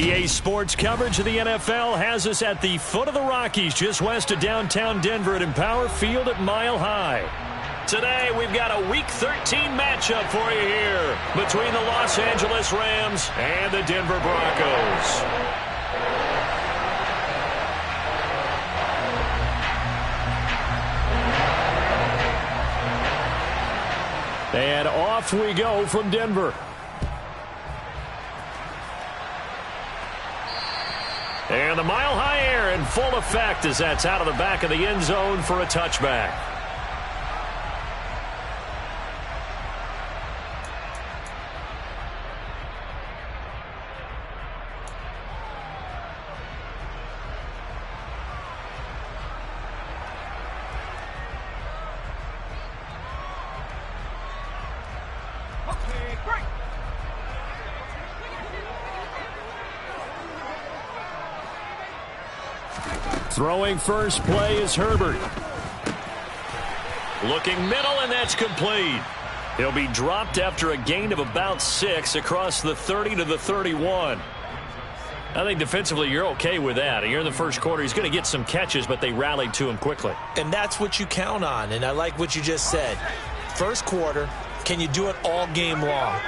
EA Sports coverage of the NFL has us at the foot of the Rockies, just west of downtown Denver at Empower Field at Mile High. Today, we've got a Week 13 matchup for you here between the Los Angeles Rams and the Denver Broncos. And off we go from Denver. And the Mile High air in full effect as that's out of the back of the end zone for a touchback. Throwing first play is Herbert. Looking middle, and that's complete. He'll be dropped after a gain of about 6 across the 30 to the 31. I think defensively you're okay with that. You're in the first quarter. He's going to get some catches, but they rallied to him quickly. And that's what you count on, and I like what you just said. First quarter, can you do it all game long?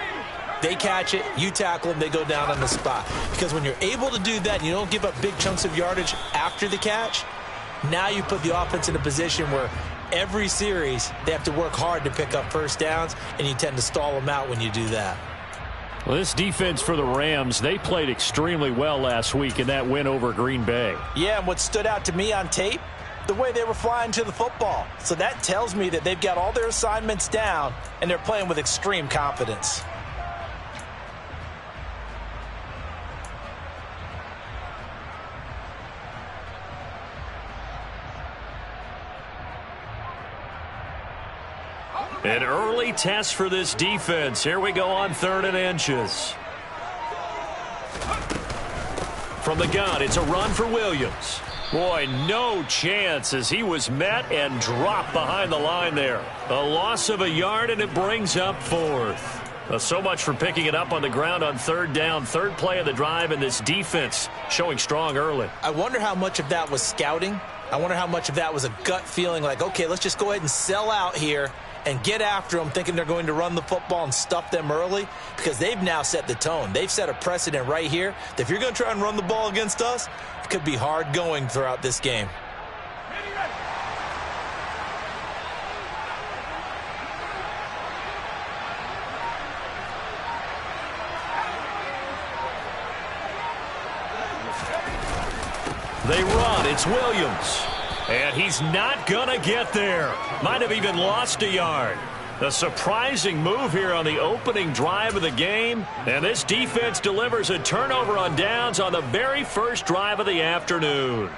They catch it, you tackle them, they go down on the spot. Because when you're able to do that and you don't give up big chunks of yardage after the catch, now you put the offense in a position where every series they have to work hard to pick up first downs, and you tend to stall them out when you do that. Well, this defense for the Rams, they played extremely well last week in that win over Green Bay. Yeah, and what stood out to me on tape, the way they were flying to the football. So that tells me that they've got all their assignments down, and they're playing with extreme confidence. An early test for this defense. Here we go on 3rd and inches. From the gun, it's a run for Williams. Boy, no chance as he was met and dropped behind the line there. A loss of a yard, and it brings up 4th. So much for picking it up on the ground on 3rd down. 3rd play of the drive, and this defense showing strong early. I wonder how much of that was scouting. I wonder how much of that was a gut feeling like, okay, let's just go ahead and sell out here and get after them, thinking they're going to run the football and stuff them early, because they've now set the tone. They've set a precedent right here that if you're going to try and run the ball against us, it could be hard going throughout this game. They run. It's Williams. And he's not going to get there. Might have even lost a yard. A surprising move here on the opening drive of the game. And this defense delivers a turnover on downs on the very first drive of the afternoon.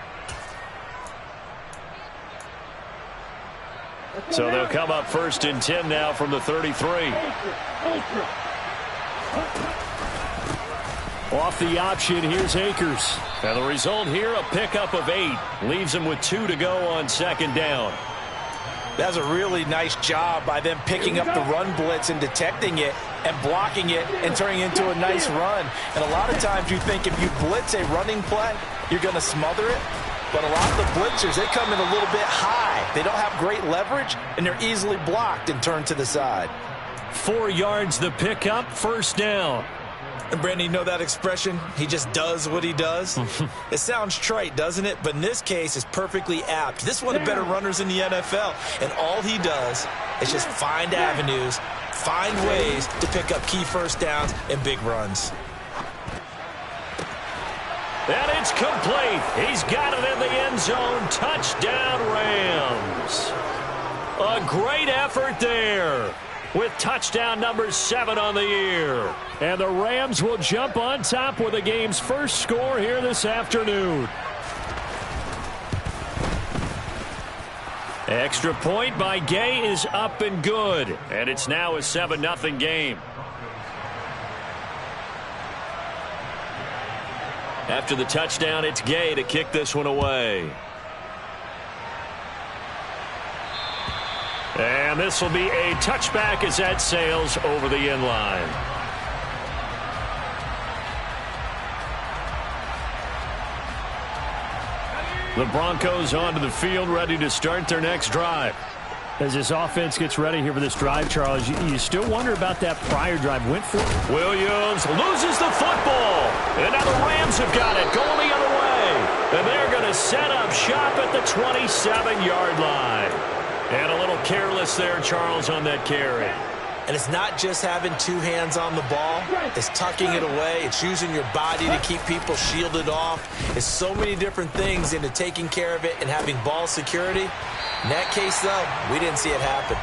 So they'll come up 1st and 10 now from the 33. Off the option, here's Akers. And the result here, a pickup of 8. Leaves him with 2 to go on 2nd down. That's a really nice job by them picking up the run blitz and detecting it and blocking it and turning it into a nice run. And a lot of times you think if you blitz a running play, you're going to smother it. But a lot of the blitzers, they come in a little bit high. They don't have great leverage, and they're easily blocked and turned to the side. 4 yards the pickup, 1st down. And Brandon, you know that expression? He just does what he does. It sounds trite, doesn't it? But in this case, it's perfectly apt. This is one of the better runners in the NFL. And all he does is just find avenues, find ways to pick up key first downs and big runs. And it's complete. He's got it in the end zone. Touchdown, Rams. A great effort there, with touchdown number 7 on the year. And the Rams will jump on top with the game's first score here this afternoon. Extra point by Gay is up and good. And it's now a 7-0 game. After the touchdown, it's Gay to kick this one away. And this will be a touchback as that sails over the end line. The Broncos onto the field, ready to start their next drive. As this offense gets ready here for this drive, Charles, you still wonder about that prior drive. Went for it. Williams loses the football. And now the Rams have got it, going the other way. And they're going to set up shop at the 27-yard line. And a little careless there, Charles, on that carry. And it's not just having two hands on the ball. It's tucking it away. It's using your body to keep people shielded off. It's so many different things into taking care of it and having ball security. In that case, though, we didn't see it happen.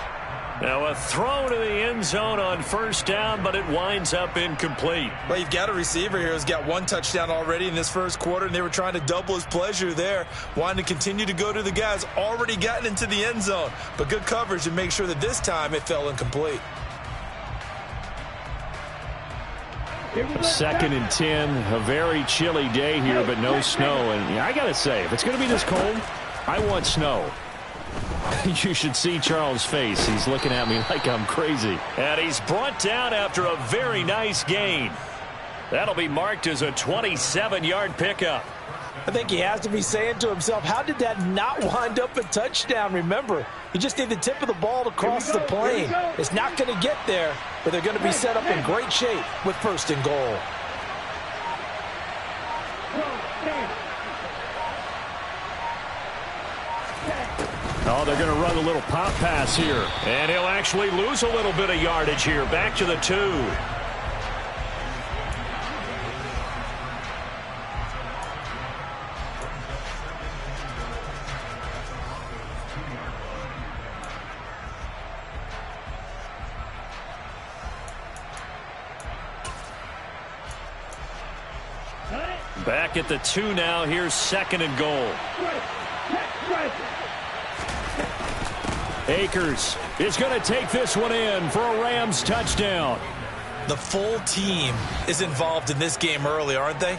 Now a throw to the end zone on first down, but it winds up incomplete. Well, you've got a receiver here who's got one touchdown already in this first quarter, and they were trying to double his pleasure there, wanting to continue to go to the guys already gotten into the end zone. But good coverage to make sure that this time it fell incomplete. 2nd and 10, a very chilly day here, but no snow. And I got to say, if it's going to be this cold, I want snow. You should see Charles' face. He's looking at me like I'm crazy. And he's brought down after a very nice gain. That'll be marked as a 27-yard pickup. I think he has to be saying to himself, how did that not wind up a touchdown? Remember, you just need the tip of the ball to cross the plane. It's not going to get there, but they're going to be set up in great shape with 1st and goal. Oh, they're going to run a little pop pass here. And he'll actually lose a little bit of yardage here. Back to the 2. Back at the 2 now. Here's 2nd and goal. Akers is going to take this one in for a Rams touchdown. The full team is involved in this game early, aren't they?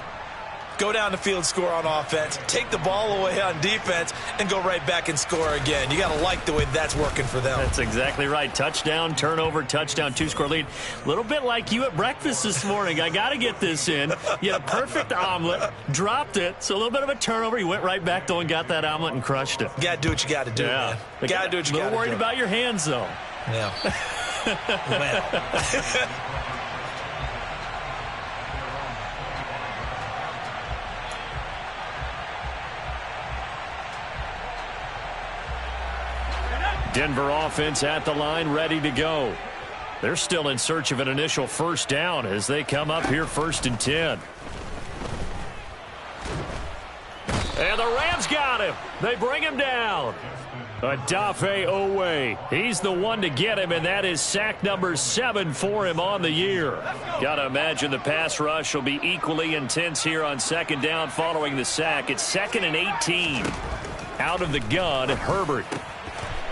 Go down the field, score on offense, take the ball away on defense, and go right back and score again. You got to like the way that's working for them. That's exactly right. Touchdown, turnover, touchdown, 2-score lead. A little bit like you at breakfast this morning. I got to get this in. You had a perfect omelet, dropped it, so a little bit of a turnover. You went right back, though, and got that omelet and crushed it. You got to do what you got to do, man. You got to do what you got to do. A little worried about your hands, though. Yeah. Well. Denver offense at the line, ready to go. They're still in search of an initial first down as they come up here 1st and 10. And the Rams got him. They bring him down. Odafe Owe. He's the one to get him, and that is sack number 7 for him on the year. Got to imagine the pass rush will be equally intense here on 2nd down following the sack. It's 2nd and 18. Out of the gun, Herbert.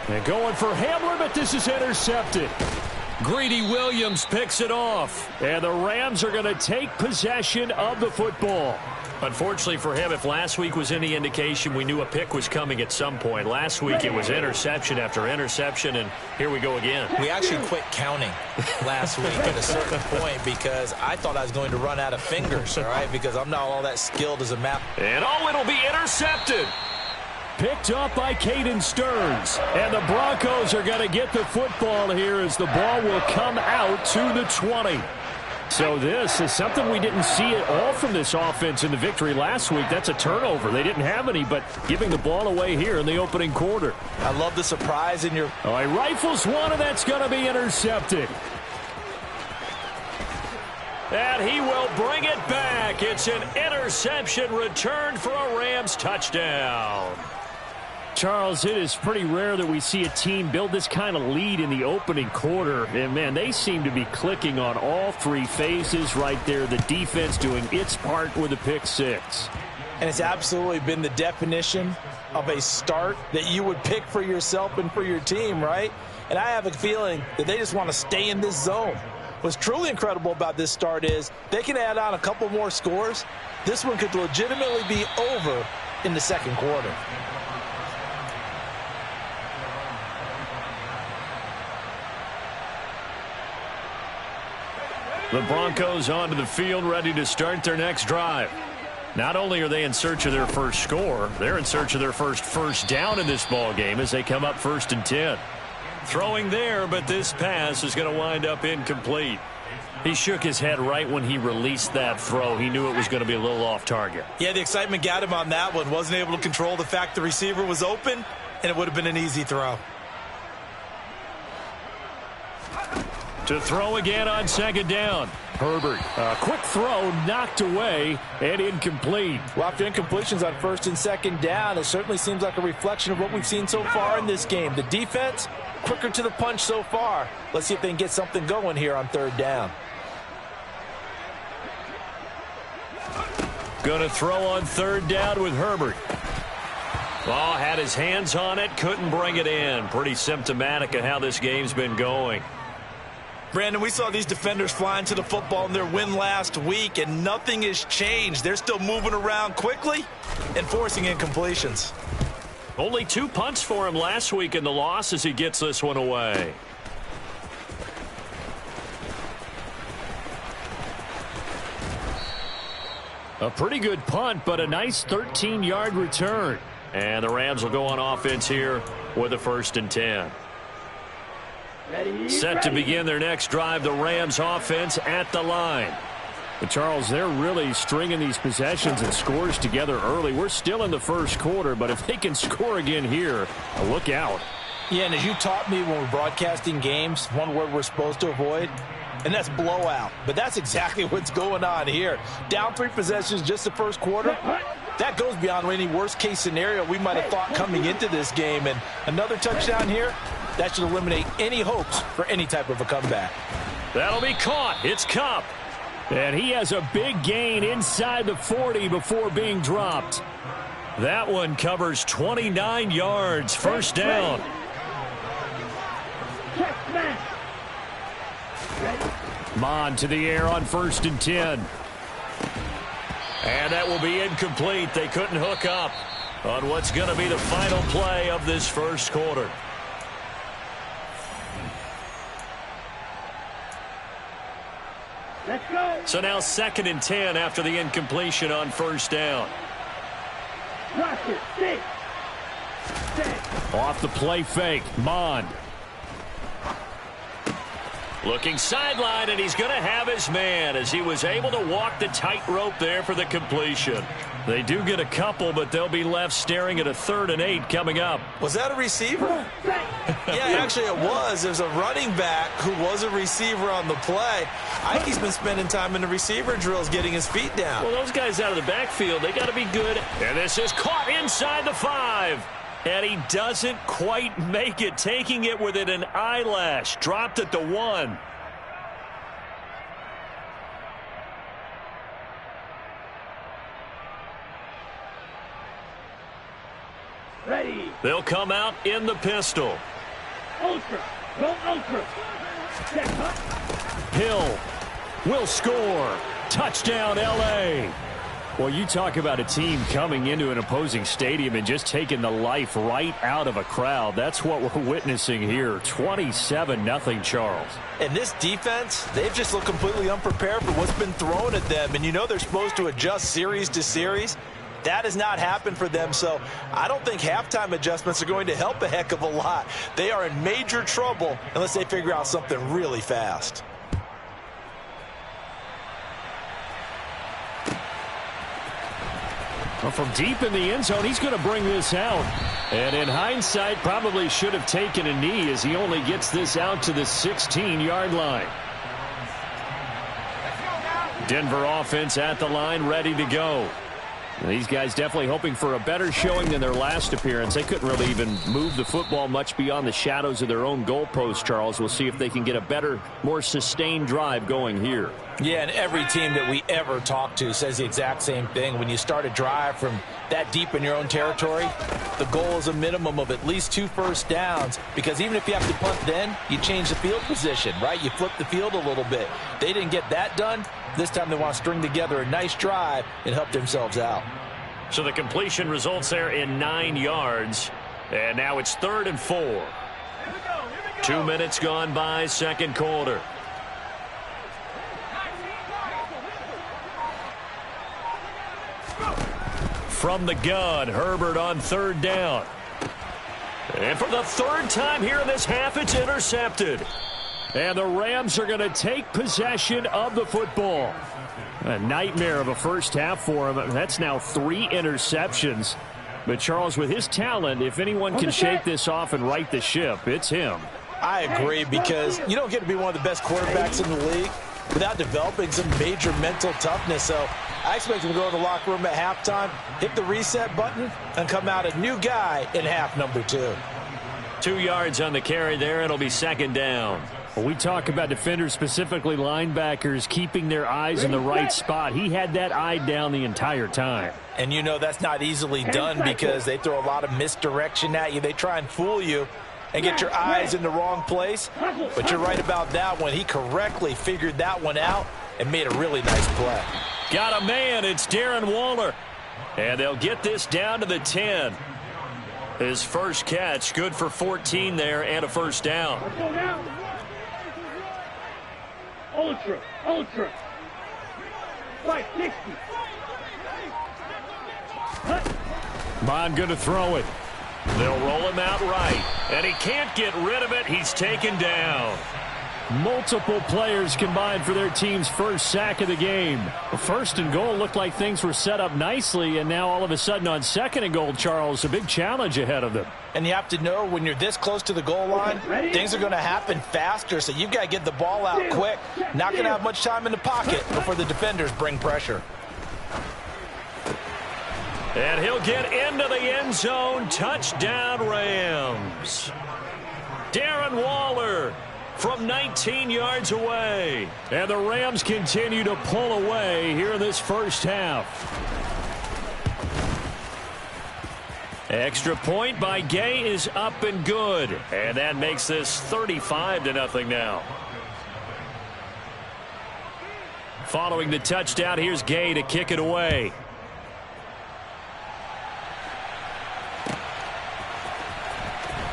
And going for Hamler, but this is intercepted. Greedy Williams picks it off. And the Rams are going to take possession of the football. Unfortunately for him, if last week was any indication, we knew a pick was coming at some point. Last week it was interception after interception, and here we go again. We actually quit counting last week at a certain point because I thought I was going to run out of fingers, all right, because I'm not all that skilled as a map. And it'll be intercepted. Picked up by Caden Stearns. And the Broncos are going to get the football here as the ball will come out to the 20. So this is something we didn't see at all from this offense in the victory last week. That's a turnover. They didn't have any, but giving the ball away here in the opening quarter. I love the surprise in your... All right, rifles one, and that's going to be intercepted. And he will bring it back. It's an interception returned for a Rams touchdown. Charles, it is pretty rare that we see a team build this kind of lead in the opening quarter. And, man, they seem to be clicking on all 3 phases right there. The defense doing its part with a pick 6. And it's absolutely been the definition of a start that you would pick for yourself and for your team, right? And I have a feeling that they just want to stay in this zone. What's truly incredible about this start is they can add on a couple more scores. This one could legitimately be over in the 2nd quarter. The Broncos onto the field, ready to start their next drive. Not only are they in search of their first score, they're in search of their first down in this ball game as they come up 1st and 10. Throwing there, but this pass is going to wind up incomplete. He shook his head right when he released that throw. He knew it was going to be a little off target. Yeah, the excitement got him on that one. Wasn't able to control the fact the receiver was open, and it would have been an easy throw. To throw again on 2nd down. Herbert, a quick throw, knocked away, and incomplete. Well, after incompletions on 1st and 2nd down, it certainly seems like a reflection of what we've seen so far in this game. The defense, quicker to the punch so far. Let's see if they can get something going here on 3rd down. Going to throw on 3rd down with Herbert. Oh, had his hands on it, couldn't bring it in. Pretty symptomatic of how this game's been going. Brandon, we saw these defenders flying to the football in their win last week, and nothing has changed. They're still moving around quickly and forcing incompletions. Only 2 punts for him last week in the loss as he gets this one away. A pretty good punt, but a nice 13-yard return. And the Rams will go on offense here with a 1st and 10. Set to begin their next drive, the Rams offense at the line. But Charles, they're really stringing these possessions and scores together early. We're still in the 1st quarter, but if they can score again here, look out. Yeah, and as you taught me when we're broadcasting games, one word we're supposed to avoid, and that's blowout. But that's exactly what's going on here. Down 3 possessions just the 1st quarter. That goes beyond any worst-case scenario we might have thought coming into this game. And another touchdown here, that should eliminate any hopes for any type of a comeback. That'll be caught. It's Kupp. And he has a big gain inside the 40 before being dropped. That one covers 29 yards. 1st down. Mon to the air on 1st and 10. And that will be incomplete. They couldn't hook up on what's going to be the final play of this 1st quarter. Let's go. So now 2nd and 10 after the incompletion on 1st down. Watch it. 6. Off the play fake. Mon. Looking sideline, and he's going to have his man as he was able to walk the tightrope there for the completion. They do get a couple, but they'll be left staring at a 3rd and 8 coming up. Was that a receiver? Yeah, actually it was. There's a running back who was a receiver on the play. I think he's been spending time in the receiver drills getting his feet down. Well, those guys out of the backfield, they got to be good. And this is caught inside the 5. And he doesn't quite make it, taking it within an eyelash. Dropped at the 1. Ready. They'll come out in the pistol. Ultra. Go ultra. Check up. Hill will score. Touchdown, L.A. Well, you talk about a team coming into an opposing stadium and just taking the life right out of a crowd. That's what we're witnessing here. 27-0, Charles. And this defense, they've just looked completely unprepared for what's been thrown at them. And you know they're supposed to adjust series to series. That has not happened for them, so I don't think halftime adjustments are going to help a heck of a lot. They are in major trouble unless they figure out something really fast. Well, from deep in the end zone, he's going to bring this out. And in hindsight, probably should have taken a knee as he only gets this out to the 16-yard line. Denver offense at the line, ready to go. These guys definitely hoping for a better showing than their last appearance. They couldn't really even move the football much beyond the shadows of their own goalpost, Charles. We'll see if they can get a better, more sustained drive going here. Yeah, and every team that we ever talk to says the exact same thing. When you start a drive from that deep in your own territory, the goal is a minimum of at least 2 first downs, because even if you have to punt then, you change the field position, right? You flip the field a little bit. They didn't get that done. This time they want to string together a nice drive and help themselves out. So the completion results there in 9 yards. And now it's 3rd and 4. Here we go. 2 minutes gone by, second quarter. From the gun, Herbert on third down. And for the third time here in this half, it's intercepted. And the Rams are going to take possession of the football. A nightmare of a first half for him. That's now 3 interceptions. But Charles, with his talent, if anyone can shake this off and right the ship, it's him. I agree, because you don't get to be one of the best quarterbacks in the league without developing some major mental toughness. So I expect him to go to the locker room at halftime, hit the reset button, and come out a new guy in half number 2. 2 yards on the carry there. It'll be second down. When we talk about defenders, specifically linebackers, keeping their eyes in the right spot, he had that eye down the entire time. And you know that's not easily done, because they throw a lot of misdirection at you. They try and fool you and get your eyes in the wrong place. But you're right about that one. He correctly figured that one out and made a really nice play. Got a man. It's Darren Waller. And they'll get this down to the 10. His first catch, good for 14 there and a first down. Ultra. 560. Bond going to throw it. They'll roll him out right. And he can't get rid of it. He's taken down. Multiple players combined for their team's first sack of the game. First and goal looked like things were set up nicely, and now all of a sudden on second and goal, Charles, a big challenge ahead of them. And you have to know when you're this close to the goal line, things are going to happen faster, so you've got to get the ball out quick. Not going to have much time in the pocket before the defenders bring pressure. And he'll get into the end zone. Touchdown, Rams. Darren Waller from 19 yards away. And the Rams continue to pull away here in this first half. Extra point by Gay is up and good. And that makes this 35-0 now. Following the touchdown, here's Gay to kick it away.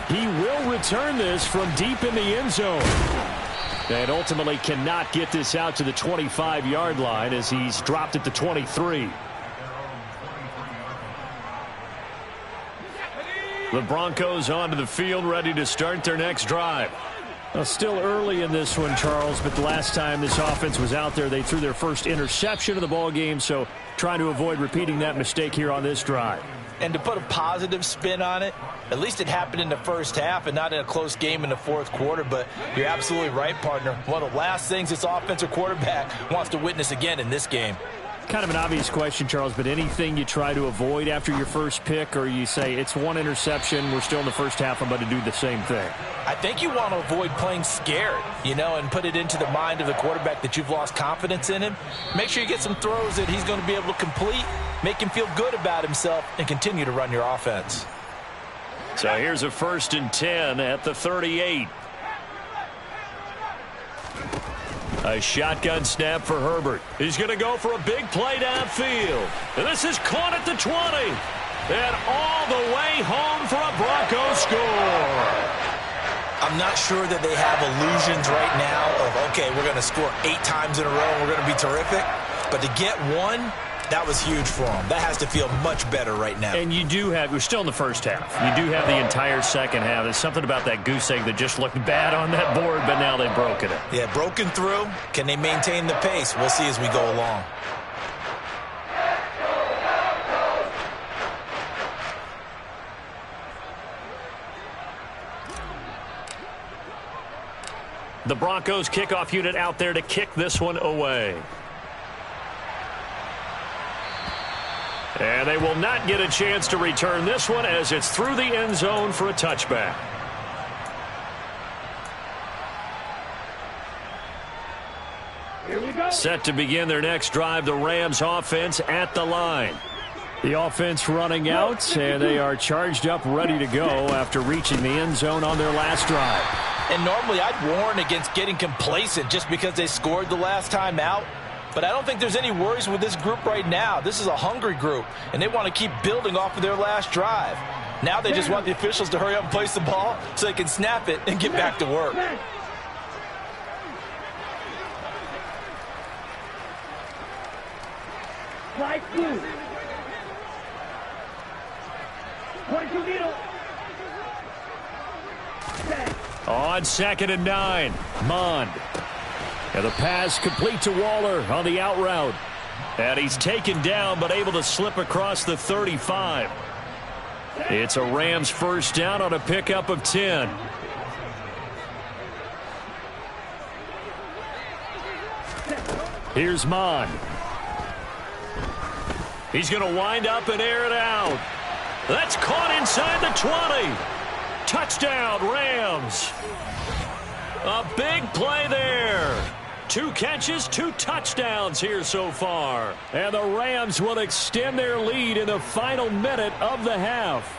He will return this from deep in the end zone. And ultimately cannot get this out to the 25-yard line as he's dropped at the 23. The Broncos onto the field, ready to start their next drive. Well, still early in this one, Charles, but the last time this offense was out there, they threw their first interception of the ball game, so trying to avoid repeating that mistake here on this drive. And to put a positive spin on it, at least it happened in the first half and not in a close game in the fourth quarter. But you're absolutely right, partner. One of the last things this offensive quarterback wants to witness again in this game. Kind of an obvious question, Charles, but anything you try to avoid after your first pick, or you say it's one interception, we're still in the first half, I'm about to do the same thing? I think you want to avoid playing scared, and put it into the mind of the quarterback that you've lost confidence in him. Make sure you get some throws that he's going to be able to complete, make him feel good about himself, and continue to run your offense. So here's a 1st and 10 at the 38. A shotgun snap for Herbert. He's going to go for a big play downfield. And this is caught at the 20. And all the way home for a Broncos score. I'm not sure that they have illusions right now of, okay, we're going to score 8 times in a row and we're going to be terrific. But to get one, that was huge for them. That has to feel much better right now. And you do have, we're still in the first half. You do have the entire second half. There's something about that goose egg that just looked bad on that board, but now they've broken it. Yeah, broken through. Can they maintain the pace? We'll see as we go along. The Broncos kickoff unit out there to kick this one away. And they will not get a chance to return this one as it's through the end zone for a touchback. Here we go. Set to begin their next drive, the Rams offense at the line. The offense running out, and they are charged up, ready to go after reaching the end zone on their last drive. And normally I'd warn against getting complacent just because they scored the last time out. But I don't think there's any worries with this group right now. This is a hungry group, and they want to keep building off of their last drive. Now they just want the officials to hurry up and place the ball so they can snap it and get back to work. Fly blue. 22 needle. On 2nd and 9, Mond. And the pass complete to Waller on the out route. And he's taken down but able to slip across the 35. It's a Rams first down on a pickup of 10. Here's Mond. He's going to wind up and air it out. That's caught inside the 20. Touchdown, Rams. A big play there. 2 catches, 2 touchdowns here so far. And the Rams will extend their lead in the final minute of the half.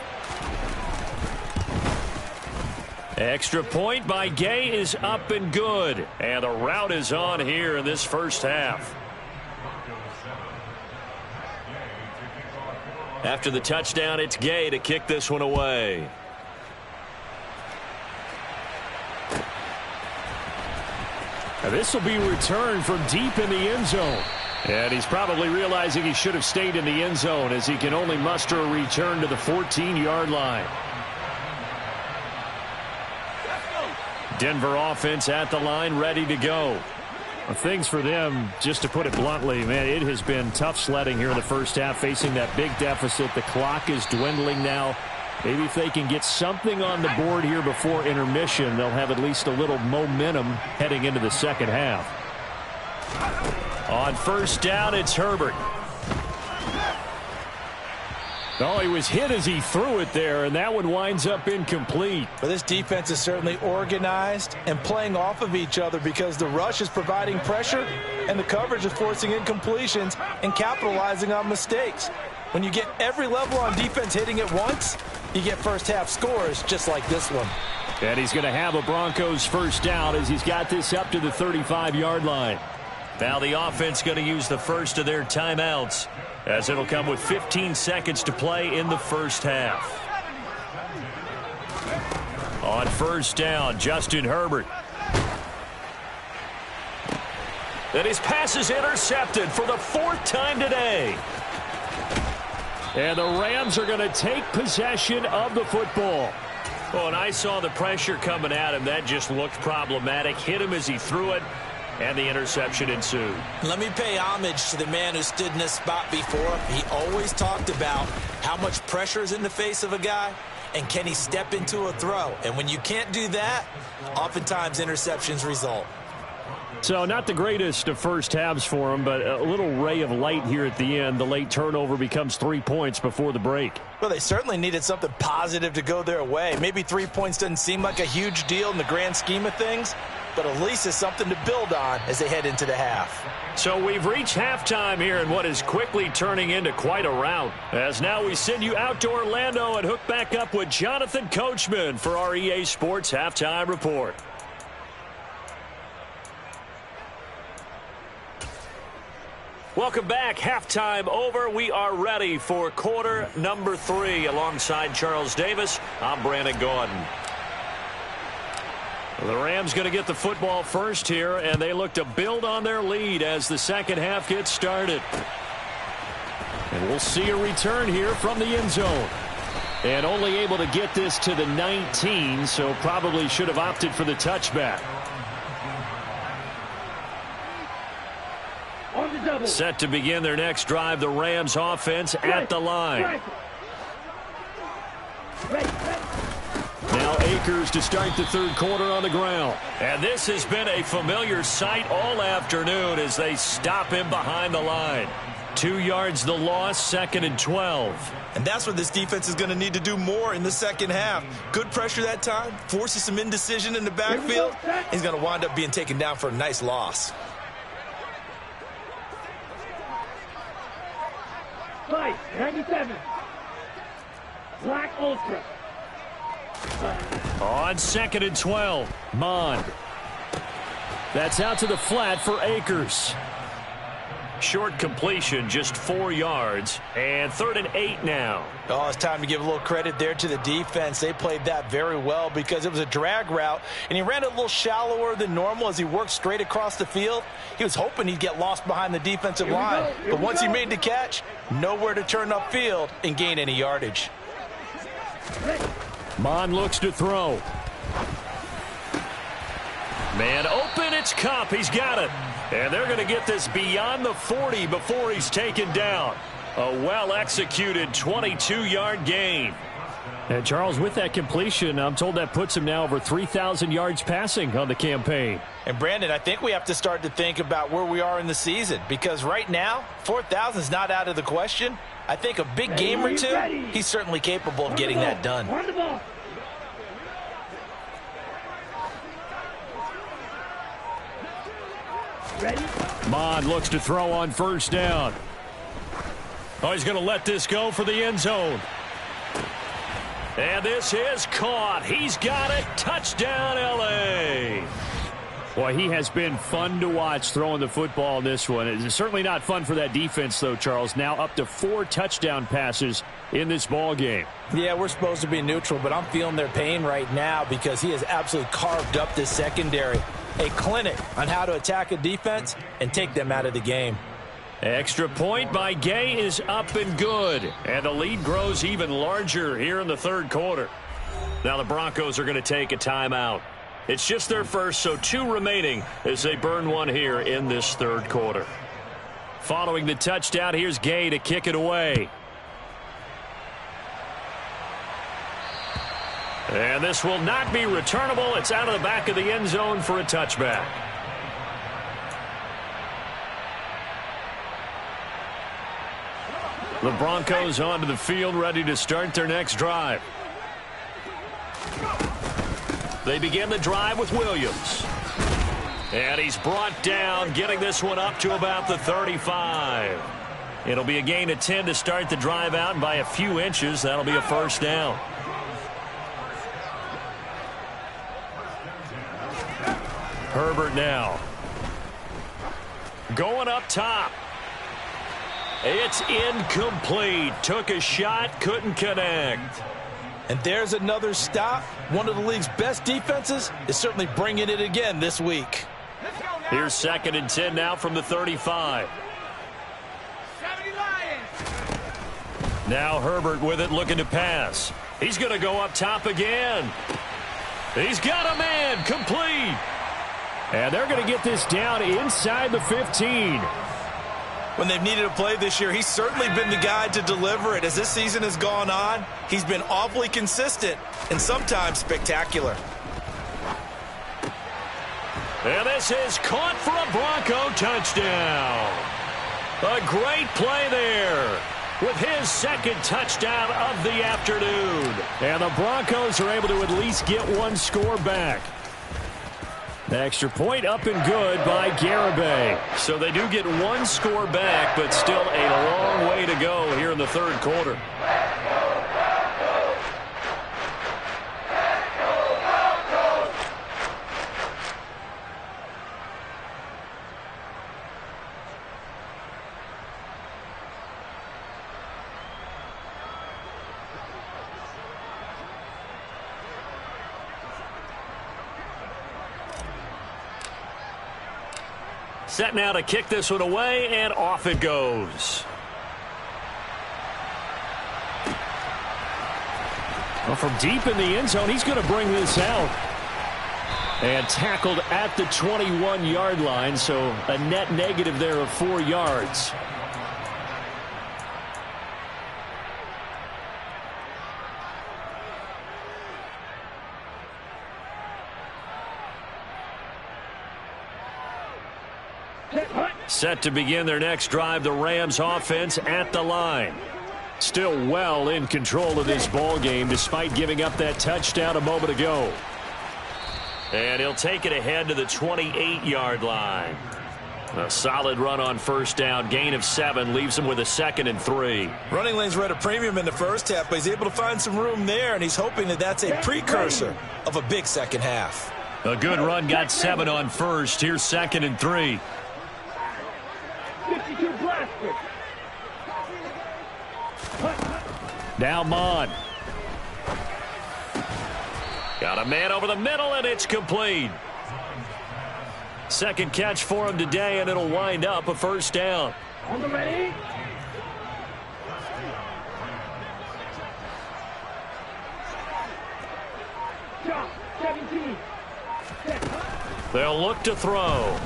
Extra point by Gay is up and good. And the route is on here in this first half. After the touchdown, it's Gay to kick this one away. And this will be returned from deep in the end zone. And he's probably realizing he should have stayed in the end zone as he can only muster a return to the 14-yard line. Denver offense at the line, ready to go. Well, things for them, just to put it bluntly, man, it has been tough sledding here in the first half, facing that big deficit. The clock is dwindling now. Maybe if they can get something on the board here before intermission, they'll have at least a little momentum heading into the second half. On first down, it's Herbert. Oh, he was hit as he threw it there, and that one winds up incomplete. But this defense is certainly organized and playing off of each other because the rush is providing pressure and the coverage is forcing incompletions and capitalizing on mistakes. When you get every level on defense hitting at once, you get first half scores just like this one. And he's going to have a Broncos first down as he's got this up to the 35-yard line. Now the offense going to use the first of their timeouts, as it'll come with 15 seconds to play in the first half. On first down, Justin Herbert. And his pass is intercepted for the 4th time today. And the Rams are going to take possession of the football. Oh, and I saw the pressure coming at him. That just looked problematic. Hit him as he threw it, and the interception ensued. Let me pay homage to the man who stood in this spot before. He always talked about how much pressure is in the face of a guy, and can he step into a throw. And when you can't do that, oftentimes interceptions result. So not the greatest of first halves for him, but a little ray of light here at the end. The late turnover becomes 3 points before the break. Well, they certainly needed something positive to go their way. Maybe 3 points doesn't seem like a huge deal in the grand scheme of things, but at least it's something to build on as they head into the half. So we've reached halftime here in what is quickly turning into quite a rout. As now we send you out to Orlando and hook back up with Jonathan Coachman for our EA Sports Halftime Report. Welcome back. Halftime over. We are ready for quarter number 3. Alongside Charles Davis, I'm Brandon Gordon. The Rams going to get the football first here, and they look to build on their lead as the second half gets started. And we'll see a return here from the end zone. And only able to get this to the 19, so probably should have opted for the touchback. Set to begin their next drive, the Rams offense at the line. Now Akers to start the third quarter on the ground. And this has been a familiar sight all afternoon as they stop him behind the line. 2 yards the loss, 2nd and 12. And that's what this defense is going to need to do more in the second half. Good pressure that time, forces some indecision in the backfield. He's going to wind up being taken down for a nice loss. Fight, 97. Black Ultra. On 2nd and 12, Mond. That's out to the flat for Akers. Short completion, just 4 yards, and 3rd and 8 now. Oh, it's time to give a little credit there to the defense. They played that very well because it was a drag route, and he ran it a little shallower than normal as he worked straight across the field. He was hoping he'd get lost behind the defensive line, but once he made the catch, nowhere to turn upfield and gain any yardage. Mon looks to throw. Man open, it's Cup. He's got it. And they're going to get this beyond the 40 before he's taken down. A well-executed 22-yard gain. And Charles, with that completion, I'm told that puts him now over 3,000 yards passing on the campaign. And Brandon, I think we have to start to think about where we are in the season, because right now, 4,000 is not out of the question. I think a big game or two, he's certainly capable of getting that done. Mon looks to throw on first down. Oh, he's going to let this go for the end zone. And this is caught. He's got it. Touchdown, L.A. Boy, he has been fun to watch throwing the football in this one. It's certainly not fun for that defense, though, Charles. Now up to 4 touchdown passes in this ball game. Yeah, we're supposed to be neutral, but I'm feeling their pain right now because he has absolutely carved up this secondary. A clinic on how to attack a defense and take them out of the game. Extra point by Gay is up and good. And the lead grows even larger here in the third quarter. Now the Broncos are going to take a timeout. It's just their first, so 2 remaining as they burn one here in this third quarter. Following the touchdown, here's Gay to kick it away. And this will not be returnable. It's out of the back of the end zone for a touchback. The Broncos onto the field, ready to start their next drive. They begin the drive with Williams. And he's brought down, getting this one up to about the 35. It'll be a gain of 10 to start the drive out, and by a few inches, that'll be a first down. Herbert now. Going up top. It's incomplete. Took a shot, couldn't connect. And there's another stop. One of the league's best defenses is certainly bringing it again this week. Here's 2nd and 10 now from the 35. Now Herbert with it, looking to pass. He's going to go up top again. He's got a man, complete. And they're going to get this down inside the 15. When they've needed a play this year, he's certainly been the guy to deliver it. As this season has gone on, he's been awfully consistent and sometimes spectacular. And this is caught for a Bronco touchdown. A great play there with his 2nd touchdown of the afternoon. And the Broncos are able to at least get one score back. The extra point up and good by Garibay. So they do get one score back, but still a long way to go here in the third quarter. Set now to kick this one away, and off it goes. Well, from deep in the end zone, he's going to bring this out. And tackled at the 21-yard line, so a net negative there of 4 yards. Set to begin their next drive, the Rams offense at the line. Still well in control of this ball game despite giving up that touchdown a moment ago. And he'll take it ahead to the 28-yard line. A solid run on first down. Gain of 7 leaves him with a 2nd and 3. Running lanes were at a premium in the first half, but he's able to find some room there, and he's hoping that that's a precursor of a big second half. A good run, got 7 on first. Here's 2nd and 3. 52 blaster. Now Mon. Got a man over the middle, and it's complete. 2nd catch for him today, and it'll wind up a first down. On the ready. They'll look to throw.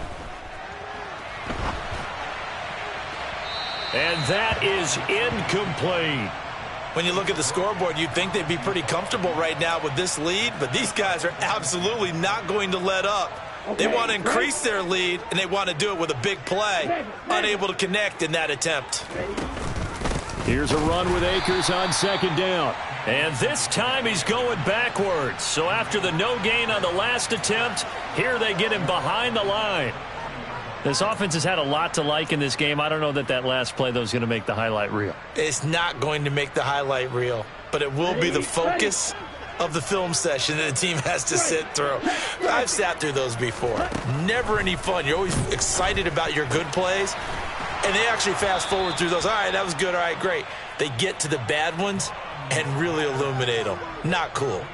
And that is incomplete. When you look at the scoreboard, you'd think they'd be pretty comfortable right now with this lead, but these guys are absolutely not going to let up. They want to increase their lead, and they want to do it with a big play. Unable to connect in that attempt. Here's a run with Akers on second down. And this time he's going backwards. So after the no gain on the last attempt, here they get him behind the line. This offense has had a lot to like in this game. I don't know that last play, though, is going to make the highlight reel. It's not going to make the highlight reel, but it will be the focus of the film session that the team has to sit through. I've sat through those before. Never any fun. You're always excited about your good plays, and they actually fast forward through those. All right, that was good. All right, great. They get to the bad ones and really illuminate them. Not cool.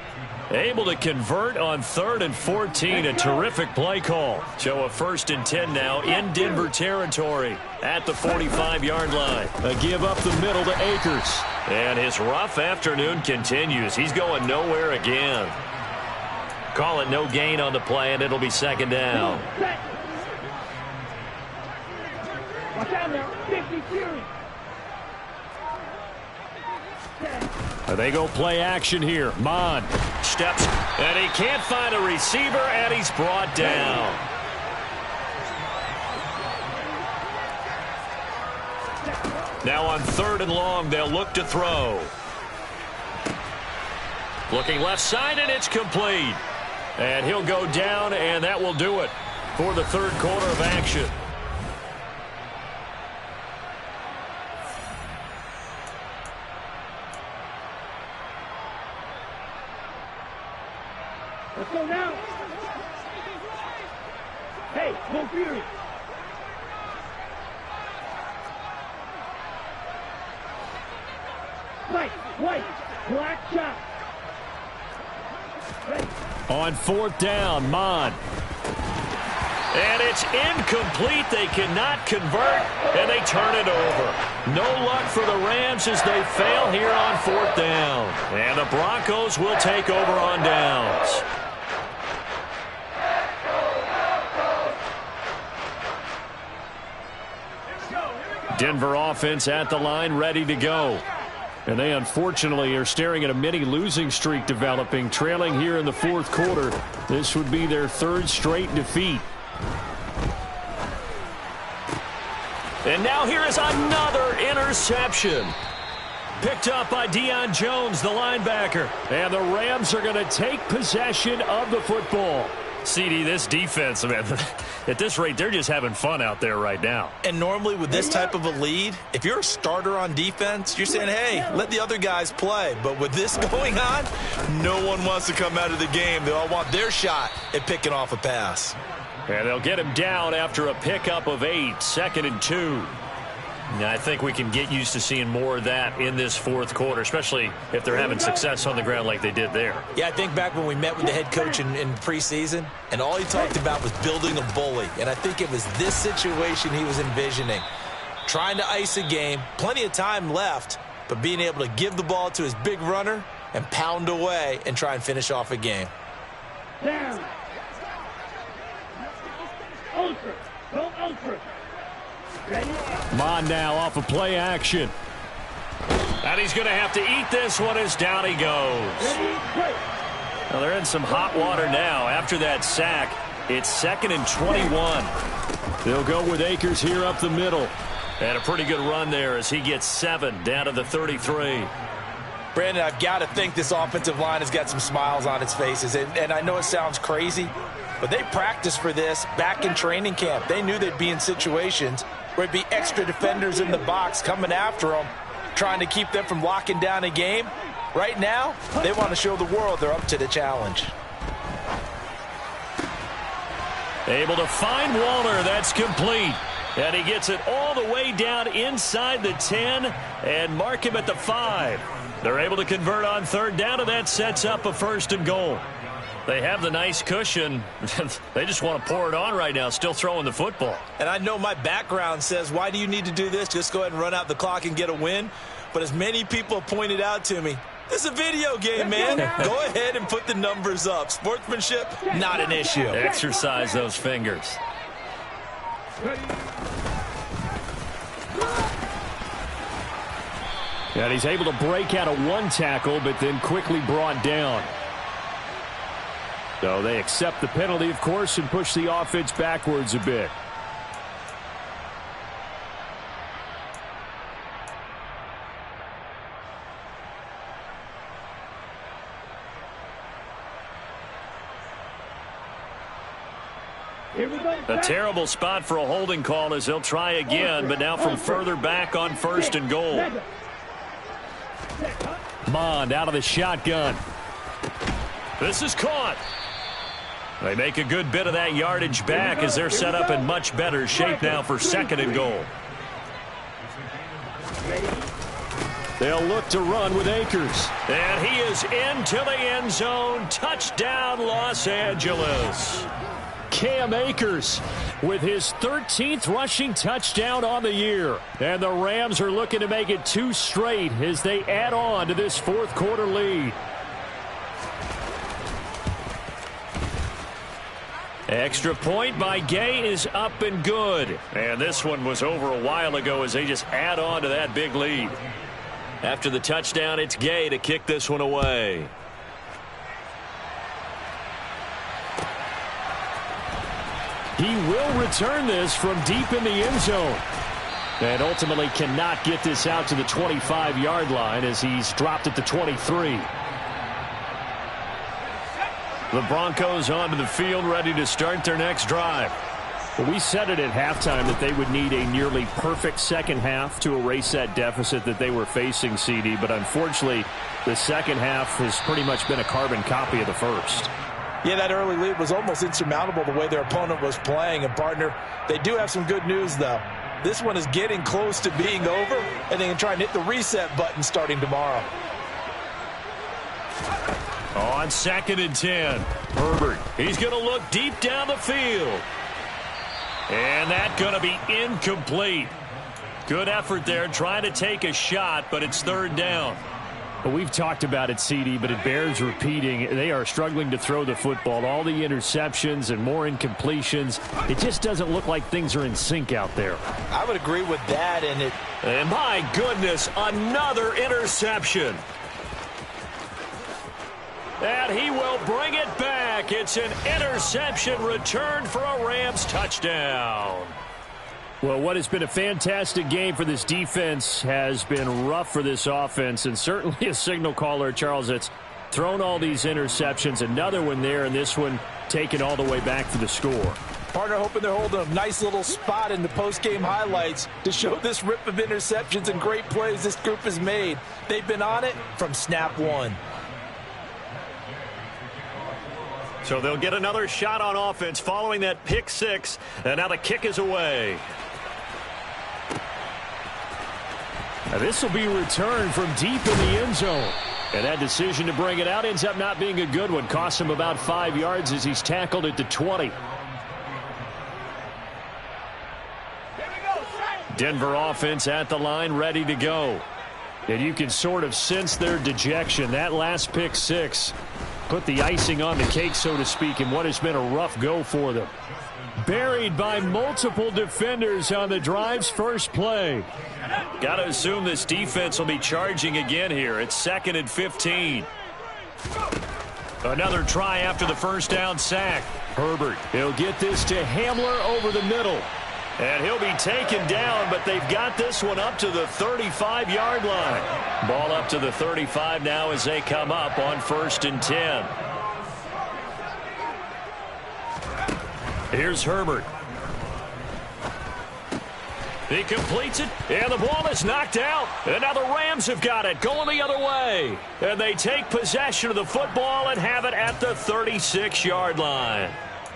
Able to convert on 3rd and 14. A terrific play call. So a 1st and 10 now in Denver territory at the 45-yard line. A give up the middle to Akers. And his rough afternoon continues. He's going nowhere again. Call it no gain on the play, and it'll be 2nd down. Watch out now. 50 Fury. They go play action here. Mon steps, and he can't find a receiver, and he's brought down. Now on 3rd and long, they'll look to throw. Looking left side, and it's complete. And he'll go down, and that will do it for the 3rd quarter of action. Let's go now. Hey, go Fury. White, black shot. Ready. On 4th down, Mon. And it's incomplete. They cannot convert, and they turn it over. No luck for the Rams as they fail here on 4th down. And the Broncos will take over on downs. Denver offense at the line, ready to go. And they unfortunately are staring at a mini losing streak developing, trailing here in the 4th quarter. This would be their 3rd straight defeat. And now here is another interception. Picked up by Deion Jones, the linebacker. And the Rams are going to take possession of the football. CD, this defense, man, at this rate, they're just having fun out there right now. And normally with this type of a lead, if you're a starter on defense, you're saying, hey, let the other guys play. But with this going on, no one wants to come out of the game. They all want their shot at picking off a pass. And they'll get him down after a pickup of 8, 2nd and 2. Now, I think we can get used to seeing more of that in this 4th quarter, especially if they're having success on the ground like they did there. Yeah, I think back when we met with the head coach in preseason, and all he talked about was building a bully. And I think it was this situation he was envisioning. Trying to ice a game, plenty of time left, but being able to give the ball to his big runner and pound away and try and finish off a game. Down. Ultra. Go ultra. Mon now off of play action. And he's going to have to eat this one as down he goes. Well, they're in some hot water now. After that sack, it's 2nd and 21. They'll go with Akers here up the middle. And a pretty good run there as he gets 7 down to the 33. Brandon, I've got to think this offensive line has got some smiles on its faces. And I know it sounds crazy, but they practiced for this back in training camp. They knew they'd be in situations where it'd be extra defenders in the box coming after them, trying to keep them from locking down a game. Right now, they want to show the world they're up to the challenge. Able to find Walter. That's complete. And he gets it all the way down inside the 10 and mark him at the 5. They're able to convert on 3rd down, and that sets up a 1st and goal. They have the nice cushion. They just want to pour it on right now, still throwing the football. And I know my background says, why do you need to do this? Just go ahead and run out the clock and get a win. But as many people have pointed out to me, This is a video game, man. Go ahead and put the numbers up. Sportsmanship, not an issue. Exercise those fingers. And he's able to break out of one tackle, but then quickly brought down. So they accept the penalty, of course, and push the offense backwards a bit. A terrible spot for a holding call as they'll try again, but now from further back on 1st and goal. Mond out of the shotgun. This is caught. They make a good bit of that yardage back as they're set up in much better shape now for 2nd and goal. They'll look to run with Akers. And he is into the end zone. Touchdown, Los Angeles. Cam Akers with his 13th rushing touchdown on the year. And the Rams are looking to make it 2 straight as they add on to this 4th quarter lead. Extra point by Gay is up and good. And this one was over a while ago as they just add on to that big lead. After the touchdown, it's Gay to kick this one away. He will return this from deep in the end zone. And ultimately cannot get this out to the 25-yard line as he's dropped at the 23. The Broncos onto the field, ready to start their next drive. Well, we said it at halftime that they would need a nearly perfect second half to erase that deficit that they were facing, CD. But unfortunately, the second half has pretty much been a carbon copy of the first. Yeah, that early lead was almost insurmountable the way their opponent was playing. And, partner, they do have some good news, though. This one is getting close to being over, and they can try and hit the reset button starting tomorrow. On 2nd and 10, Herbert. He's going to look deep down the field. And that's going to be incomplete. Good effort there trying to take a shot, but it's 3rd down. Well, we've talked about it, CD, but it bears repeating. They are struggling to throw the football. All the interceptions and more incompletions. It just doesn't look like things are in sync out there. I would agree with that. And my goodness, another interception. And he will bring it back. It's an interception returned for a Rams touchdown. Well, what has been a fantastic game for this defense has been rough for this offense, and certainly a signal caller, Charles, that's thrown all these interceptions. Another one there, and this one taken all the way back for the score. Partner, hoping they're holding a nice little spot in the post-game highlights to show this rip of interceptions and great plays this group has made. They've been on it from snap one. So they'll get another shot on offense following that pick 6, and now the kick is away. Now this will be returned from deep in the end zone. And that decision to bring it out ends up not being a good one. Costs him about 5 yards as he's tackled at the 20. Denver offense at the line, ready to go. And you can sort of sense their dejection. That last pick 6 put the icing on the cake, so to speak, in what has been a rough go for them. Buried by multiple defenders on the drive's first play. Got to assume this defense will be charging again here. It's 2nd and 15. Another try after the first down sack. Herbert, he'll get this to Hamler over the middle. And he'll be taken down, but they've got this one up to the 35-yard line. Ball up to the 35 now as they come up on 1st and 10. Here's Herbert. He completes it, and the ball is knocked out. And now the Rams have got it, going the other way. And they take possession of the football and have it at the 36-yard line.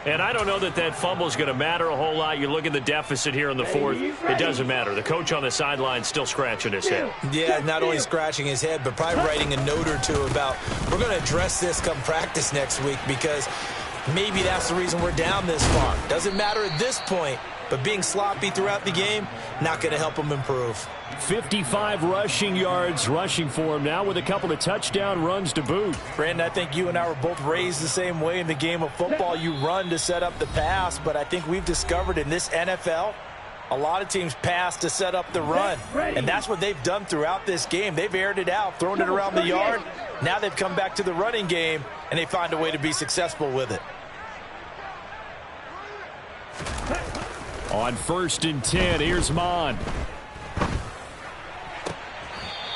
And I don't know that that fumble is going to matter a whole lot. You look at the deficit here in the 4th. It doesn't matter. The coach on the sideline is still scratching his head. Yeah, not only scratching his head, but probably writing a note or two about we're going to address this come practice next week because Maybe that's the reason we're down this far. Doesn't matter at this point, but being sloppy throughout the game, not going to help them improve. 55 rushing yards rushing for him now with a couple of touchdown runs to boot. Brandon, I think you and I were both raised the same way in the game of football. You run to set up the pass, but I think we've discovered in this NFL, a lot of teams pass to set up the run, and that's what they've done throughout this game. They've aired it out, thrown it around the yard. Now they've come back to the running game, and they find a way to be successful with it. On 1st and 10, here's Mon.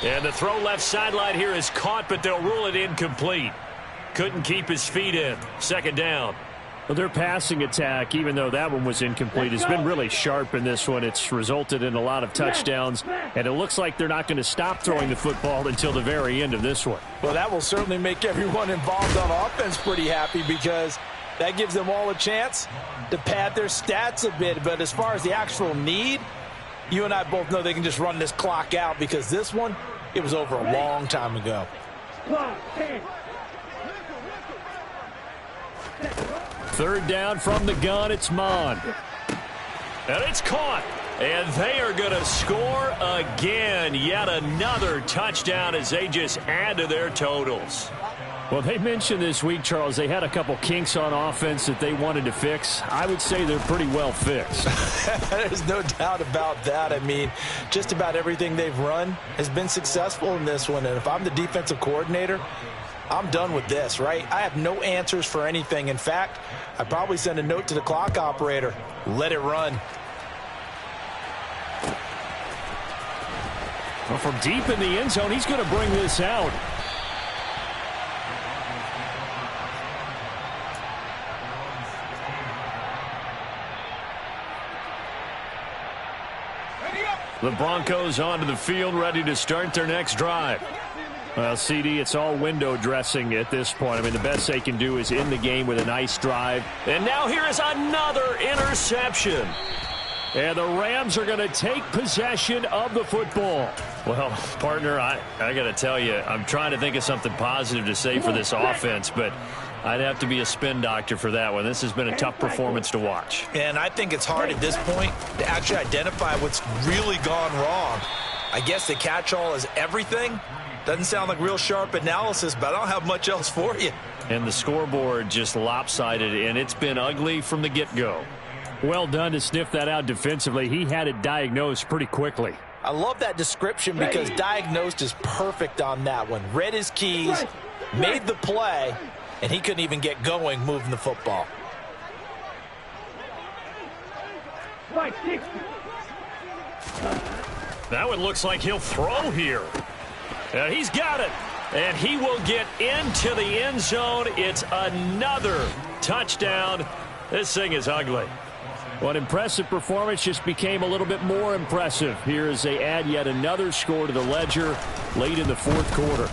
And the throw left sideline here is caught, but they'll rule it incomplete. Couldn't keep his feet in. 2nd down. Well, their passing attack, even though that one was incomplete, has been really sharp in this one. It's resulted in a lot of touchdowns, and it looks like they're not going to stop throwing the football until the very end of this one. Well, that will certainly make everyone involved on offense pretty happy, because that gives them all a chance to pad their stats a bit. But as far as the actual need, you and I both know they can just run this clock out, because this one, it was over a long time ago. 3rd down from the gun, it's Mon. And it's caught. And they are going to score again. Yet another touchdown as they just add to their totals. Well, they mentioned this week, Charles, they had a couple kinks on offense that they wanted to fix. I would say they're pretty well fixed. There's no doubt about that. I mean, just about everything they've run has been successful in this one. And if I'm the defensive coordinator, I'm done with this, right? I have no answers for anything. In fact, I'd probably send a note to the clock operator. Let it run. Well, from deep in the end zone, he's going to bring this out. The Broncos onto the field, ready to start their next drive. Well, CD, it's all window dressing at this point. I mean, the best they can do is end the game with a nice drive. And now here is another interception. And the Rams are going to take possession of the football. Well, partner, I got to tell you, I'm trying to think of something positive to say for this offense, but I'd have to be a spin doctor for that one. This has been a tough performance to watch. And I think it's hard at this point to actually identify what's really gone wrong. I guess the catch-all is everything. Doesn't sound like real sharp analysis, but I don't have much else for you. And the scoreboard just lopsided, and it's been ugly from the get-go. Well done to sniff that out defensively. He had it diagnosed pretty quickly. I love that description, because diagnosed is perfect on that one. Read his keys, made the play, and he couldn't even get going moving the football. That one looks like he'll throw here. And he's got it. And he will get into the end zone. It's another touchdown. This thing is ugly. What impressive performance just became a little bit more impressive here as they add yet another score to the ledger late in the 4th quarter.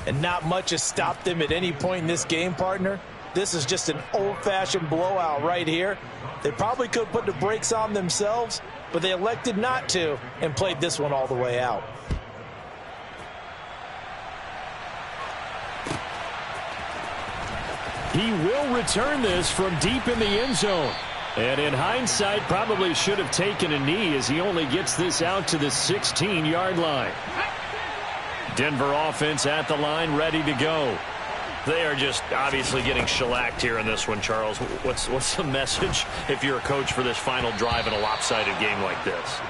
And not much has stopped them at any point in this game, partner. This is just an old-fashioned blowout right here. They probably could put the brakes on themselves, but they elected not to and played this one all the way out. He will return this from deep in the end zone. And in hindsight, probably should have taken a knee as he only gets this out to the 16-yard line. Denver offense at the line, ready to go. They are just obviously getting shellacked here in this one, Charles. What's the message if you're a coach for this final drive in a lopsided game like this?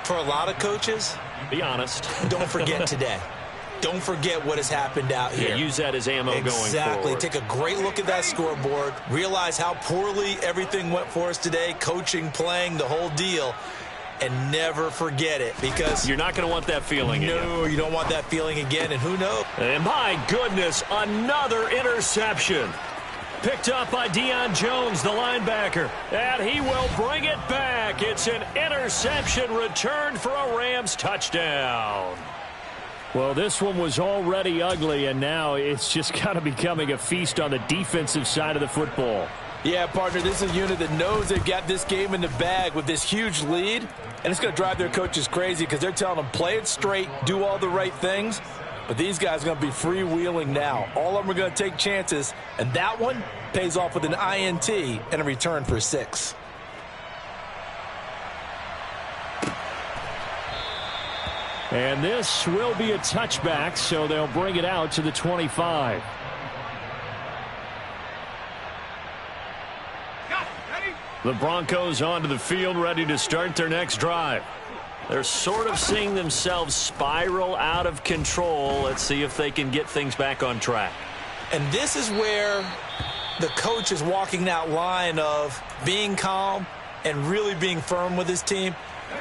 For a lot of coaches, be honest. Don't forget today. Don't forget what has happened out here. Yeah, use that as ammo going forward. Exactly. Take a great look at that scoreboard. Realize how poorly everything went for us today. Coaching, playing, the whole deal. And never forget it, because you're not going to want that feeling again. No, you don't want that feeling again, and who knows? And my goodness, another interception. Picked up by Deion Jones, the linebacker. And he will bring it back. It's an interception returned for a Rams touchdown. Well, this one was already ugly, and now it's just kind of becoming a feast on the defensive side of the football. Yeah, partner, this is a unit that knows they've got this game in the bag with this huge lead, and it's going to drive their coaches crazy because they're telling them play it straight, do all the right things, but these guys are going to be freewheeling now. All of them are going to take chances, and that one pays off with an INT and a return for 6. And this will be a touchback, so they'll bring it out to the 25. The Broncos onto the field, ready to start their next drive. They're sort of seeing themselves spiral out of control. Let's see if they can get things back on track. And this is where the coach is walking that line of being calm and really being firm with his team.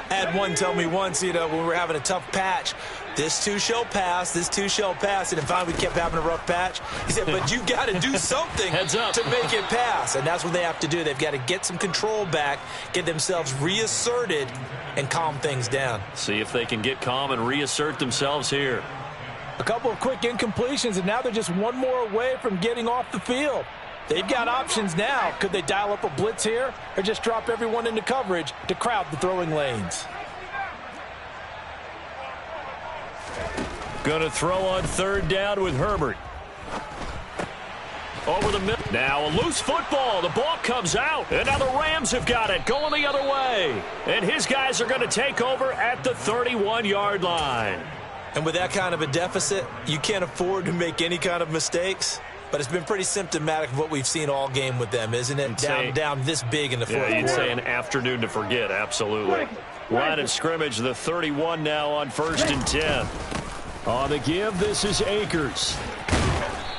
I had one tell me once, when we were having a tough patch, this too shall pass, this too shall pass. And finally we kept having a rough patch. He said, but you got to do something to make it pass. And that's what they have to do. They've got to get some control back, get themselves reasserted, and calm things down. See if they can get calm and reassert themselves here. A couple of quick incompletions, and now they're just one more away from getting off the field. They've got options now. Could they dial up a blitz here or just drop everyone into coverage to crowd the throwing lanes? Going to throw on third down with Herbert. Over the middle. Now a loose football. The ball comes out. And now the Rams have got it going the other way. And his guys are going to take over at the 31-yard line. And with that kind of a deficit, you can't afford to make any kind of mistakes. But it's been pretty symptomatic of what we've seen all game with them, isn't it? Down this big in the fourth quarter. You'd say an afternoon to forget, absolutely. Line of scrimmage, the 31 now on 1st and 10. On the give, this is Akers.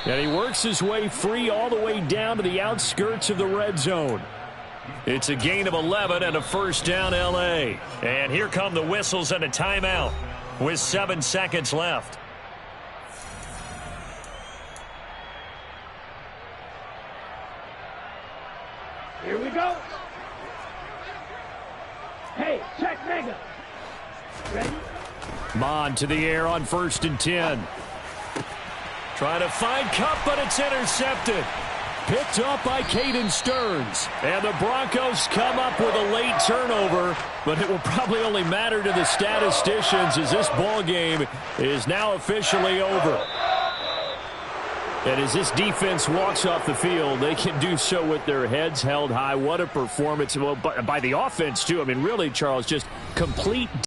And he works his way free all the way down to the outskirts of the red zone. It's a gain of 11 and a first down, L.A. And here come the whistles and a timeout with 7 seconds left. Here we go. Hey, check mega. Ready? Mon to the air on 1st and 10. Trying to find Cup, but it's intercepted. Picked up by Caden Stearns. And the Broncos come up with a late turnover, but it will probably only matter to the statisticians as this ball game is now officially over. And as this defense walks off the field, they can do so with their heads held high. What a performance by the offense, too. I mean, really, Charles, just complete